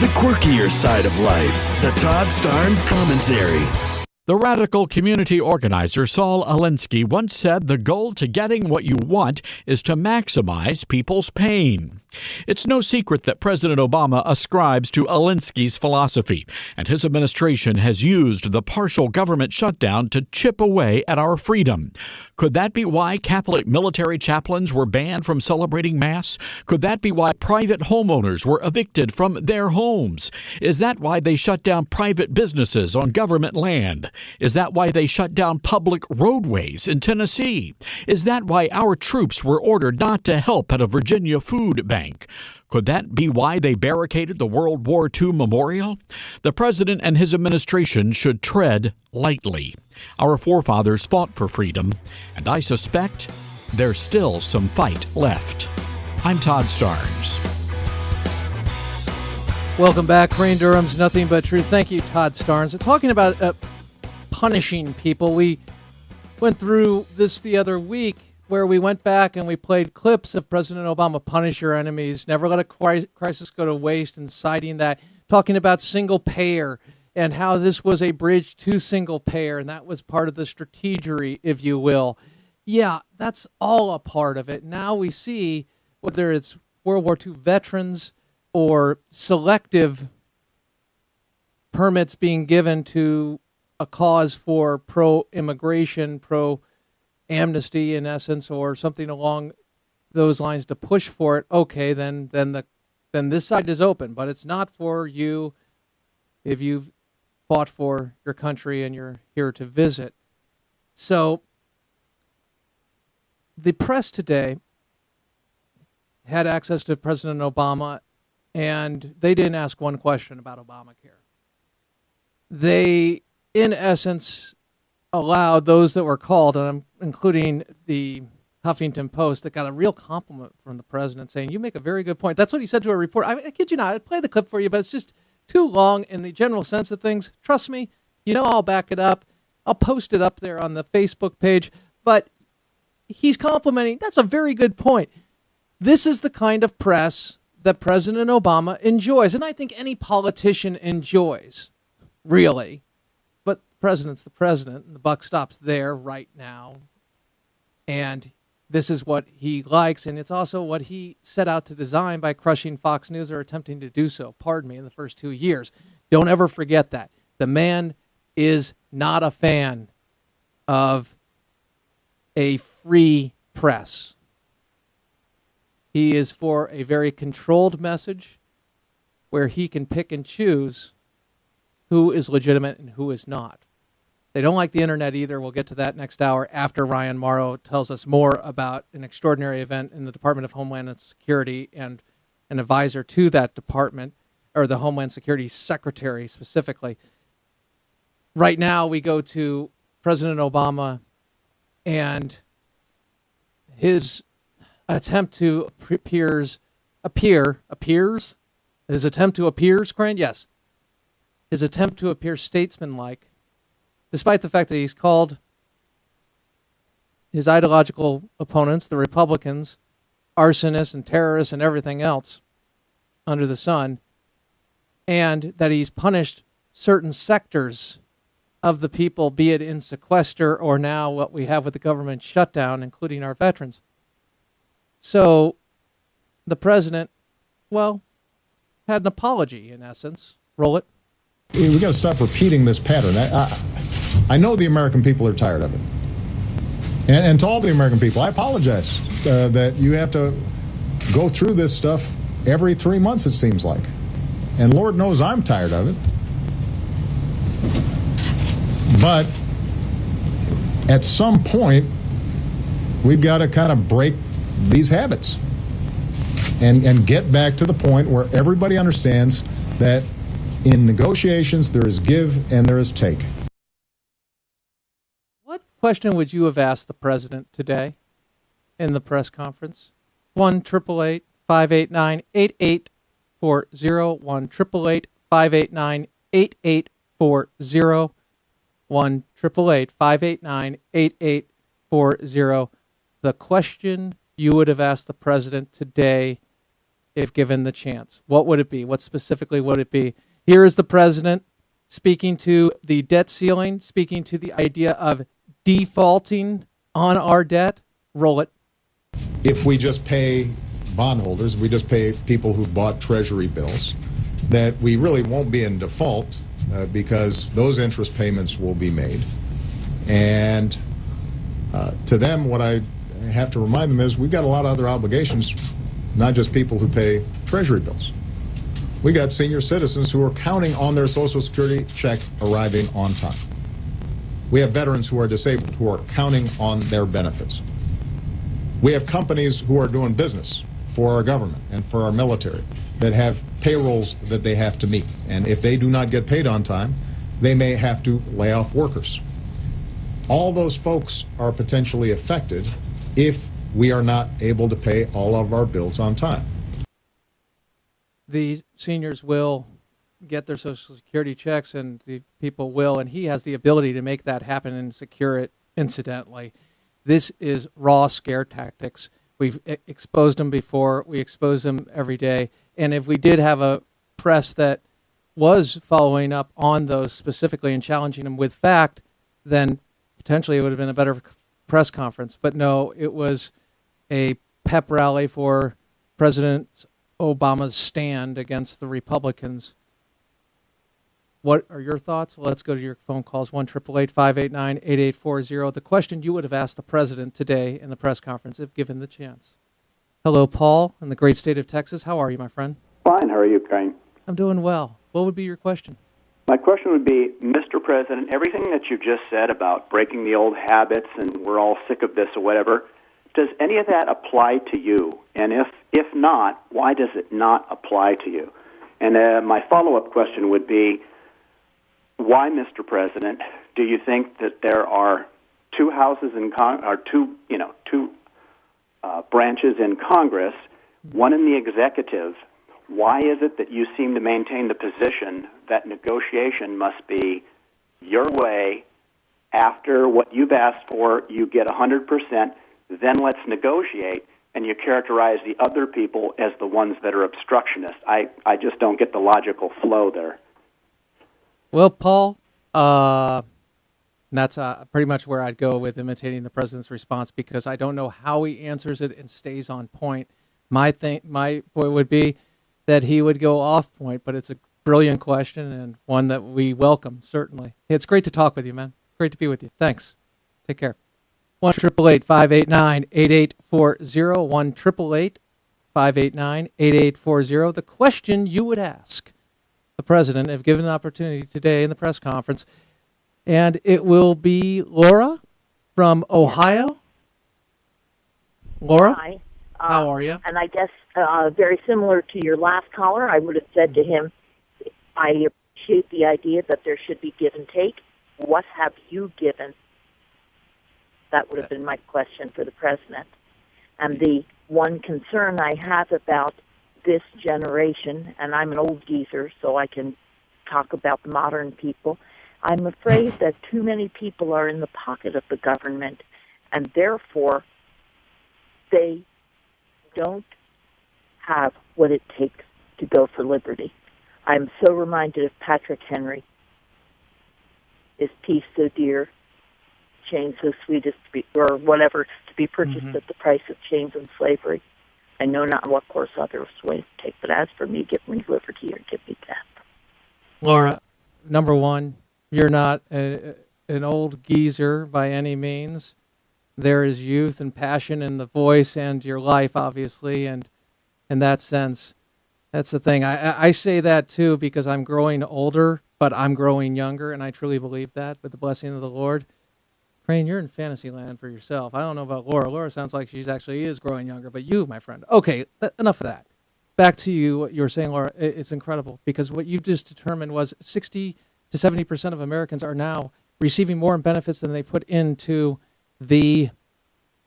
the quirkier side of life. The Todd Starnes Commentary. The radical community organizer Saul Alinsky once said the goal to getting what you want is to maximize people's pain. It's no secret that President Obama ascribes to Alinsky's philosophy, and his administration has used the partial government shutdown to chip away at our freedom. Could that be why Catholic military chaplains were banned from celebrating Mass? Could that be why private homeowners were evicted from their homes? Is that why they shut down private businesses on government land? Is that why they shut down public roadways in Tennessee? Is that why our troops were ordered not to help at a Virginia food bank? Could that be why they barricaded the World War II memorial? The president and his administration should tread lightly. Our forefathers fought for freedom, and I suspect there's still some fight left. I'm Todd Starnes. Welcome back. Crane Durham's Nothing But Truth. Thank you, Todd Starnes. Talking about punishing people, we went through this the other week where we went back and we played clips of President Obama punish your enemies, never let a crisis go to waste, and citing that, talking about single payer and how this was a bridge to single payer, and that was part of the strategery, if you will. Yeah, that's all a part of it. Now we see, whether it's World War II veterans or selective permits being given to a cause for pro-immigration, pro-amnesty in essence, or something along those lines to push for it, okay, then this side is open. But it's not for you if you've fought for your country and you're here to visit. So the press today had access to President Obama, and they didn't ask one question about Obamacare. They, in essence, allowed those that were called, and I'm including the Huffington Post, that got a real compliment from the president saying, you make a very good point. That's what he said to a reporter. I kid you not, I'd play the clip for you, but it's just too long in the general sense of things. Trust me, I'll back it up. I'll post it up there on the Facebook page. But he's complimenting. That's a very good point. This is the kind of press that President Obama enjoys, and I think any politician enjoys, really. But the president's the president, and the buck stops there right now. And this is what he likes, and it's also what he set out to design by crushing Fox News, or attempting to do so, in the first 2 years. Don't ever forget that. The man is not a fan of a free press. He is for a very controlled message where he can pick and choose who is legitimate and who is not. They don't like the internet either. We'll get to that next hour after Ryan Morrow tells us more about an extraordinary event in the Department of Homeland Security and an advisor to that department, or the Homeland Security Secretary specifically. Right now we go to President Obama and his attempt to appears? His attempt to appear, Crane? Yes. His attempt to appear statesmanlike, despite the fact that he's called his ideological opponents, the Republicans, arsonists and terrorists and everything else under the sun, and that he's punished certain sectors of the people, be it in sequester or now what we have with the government shutdown, including our veterans. So the president, had an apology, in essence. Roll it. We got to stop repeating this pattern. I know the American people are tired of it. And to all the American people, I apologize that you have to go through this stuff every 3 months, it seems like. And Lord knows I'm tired of it. But at some point, we've got to kind of break these habits and get back to the point where everybody understands that in negotiations there is give and there is take. What question would you have asked the president today in the press conference? 1-888-589-8840, 1-888-589-8840, 1-888-589-8840. The question you would have asked the president today if given the chance? What would it be? What specifically would it be? Here is the president speaking to the debt ceiling, speaking to the idea of defaulting on our debt. Roll it. If we just pay bondholders, we just pay people who bought treasury bills, that we really won't be in default because those interest payments will be made. And to them, what I have to remind them is we've got a lot of other obligations, not just people who pay treasury bills. We got senior citizens who are counting on their Social Security check arriving on time. We have veterans who are disabled who are counting on their benefits. We have companies who are doing business for our government and for our military that have payrolls that they have to meet. And if they do not get paid on time, they may have to lay off workers. All those folks are potentially affected if we are not able to pay all of our bills on time. The seniors will get their Social Security checks, and the people will, and he has the ability to make that happen and secure it incidentally. This is raw scare tactics. We've exposed them before. We expose them every day. And if we did have a press that was following up on those specifically and challenging them with fact, then potentially it would have been a better press conference. But no, it was a pep rally for President Obama's stand against the Republicans. What are your thoughts? Well, let's go to your phone calls, 1-888-589-8840. The question you would have asked the president today in the press conference if given the chance. Hello, Paul, in the great state of Texas. How are you, my friend? Fine. How are you, Crane? I'm doing well. What would be your question? My question would be, Mr. President, everything that you just said about breaking the old habits and we're all sick of this or whatever, does any of that apply to you? And if not, why does it not apply to you? And my follow-up question would be, why, Mr. President, do you think that there are two houses in two branches in Congress, one in the executive? Why is it that you seem to maintain the position that negotiation must be your way? After what you've asked for, you get 100%, then let's negotiate, and you characterize the other people as the ones that are obstructionists. I just don't get the logical flow there. Well, Paul, that's pretty much where I'd go with imitating the president's response, because I don't know how he answers it and stays on point. My point would be that he would go off point, but it's a brilliant question and one that we welcome, certainly. Hey, it's great to talk with you, man. Great to be with you. Thanks. Take care. 1-888-589-8840, 1-888-589-8840. The question you would ask the president if given the opportunity today in the press conference. And it will be Laura from Ohio. Laura? Hi. How are you? And I guess very similar to your last caller, I would have said to him, I appreciate the idea that there should be give and take. What have you given? That would have been my question for the president. And the one concern I have about this generation, and I'm an old geezer, so I can talk about the modern people, I'm afraid that too many people are in the pocket of the government, and therefore they don't have what it takes to go for liberty. I'm so reminded of Patrick Henry. Is peace so dear, chains so sweet as to be, or whatever, to be purchased at the price of chains and slavery. I know not what course others way to take, but as for me, give me liberty or give me death. Laura, number one, you're not an old geezer by any means. There is youth and passion in the voice and your life, obviously, and in that sense, that's the thing. I say that, too, because I'm growing older, but I'm growing younger, and I truly believe that with the blessing of the Lord. Crane, you're in fantasy land for yourself. I don't know about Laura. Laura sounds like she actually is growing younger, but you, my friend. Okay, enough of that. Back to you, what you were saying, Laura. It's incredible, because what you've just determined was 60 to 70% of Americans are now receiving more in benefits than they put into the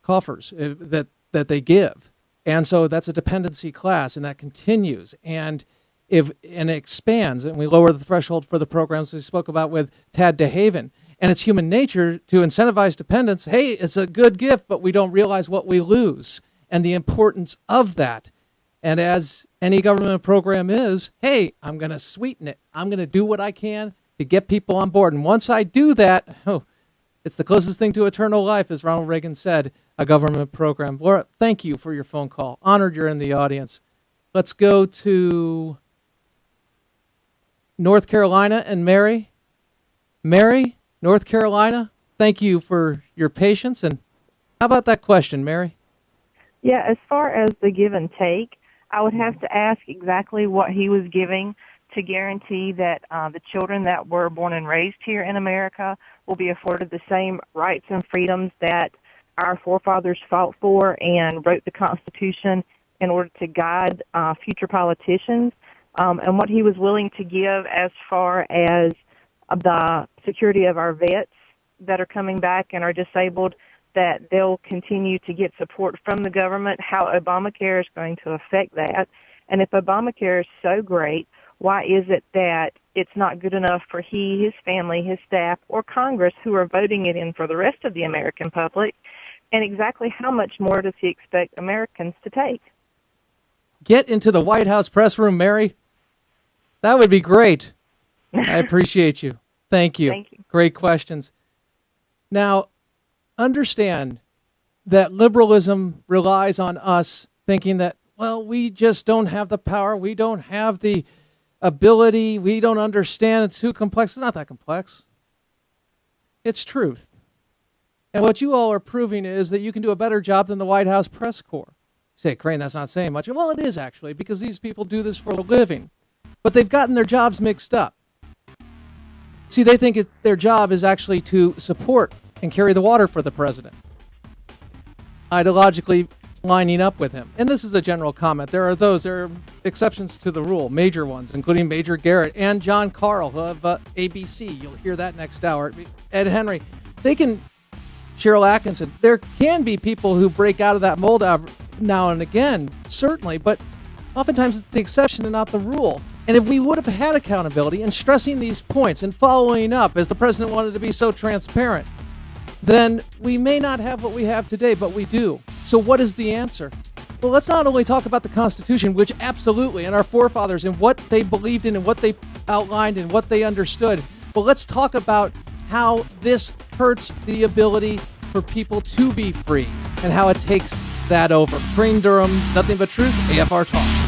coffers that they give. And so that's a dependency class, and that continues. And it expands, and we lower the threshold for the programs we spoke about with Tad DeHaven. And it's human nature to incentivize dependence. Hey, it's a good gift, but we don't realize what we lose and the importance of that. And as any government program is, hey, I'm going to sweeten it. I'm going to do what I can to get people on board. And once I do that, it's the closest thing to eternal life, as Ronald Reagan said, a government program. Laura, thank you for your phone call. Honored you're in the audience. Let's go to North Carolina and Mary. Mary, North Carolina, thank you for your patience. And how about that question, Mary? Yeah, as far as the give and take, I would have to ask exactly what he was giving to guarantee that the children that were born and raised here in America will be afforded the same rights and freedoms that our forefathers fought for and wrote the Constitution in order to guide future politicians, and what he was willing to give as far as the security of our vets that are coming back and are disabled, that they'll continue to get support from the government, how Obamacare is going to affect that. And if Obamacare is so great, why is it that it's not good enough for he, his family, his staff, or Congress who are voting it in for the rest of the American public? And exactly how much more does he expect Americans to take? Get into the White House press room, Mary. That would be great. I appreciate you. Thank you. Thank you. Great questions. Now, understand that liberalism relies on us thinking that, well, we just don't have the power. We don't have the ability. We don't understand. It's too complex. It's not that complex. It's truth. And what you all are proving is that you can do a better job than the White House press corps. You say, Crane, that's not saying much. Well, it is actually, because these people do this for a living. But they've gotten their jobs mixed up. See, they think their job is actually to support and carry the water for the president, ideologically lining up with him. And this is a general comment. There are exceptions to the rule, major ones, including Major Garrett and John Carl of ABC. You'll hear that next hour. Ed Henry. Cheryl Atkinson. There can be people who break out of that mold now and again, certainly, but oftentimes it's the exception and not the rule. And if we would have had accountability and stressing these points and following up, as the president wanted to be so transparent, then we may not have what we have today, but we do. So what is the answer? Well, let's not only talk about the Constitution, which absolutely, and our forefathers and what they believed in and what they outlined and what they understood, but let's talk about how this hurts the ability for people to be free and how it takes that over. Crane Durham's Nothing But Truth, AFR Talk.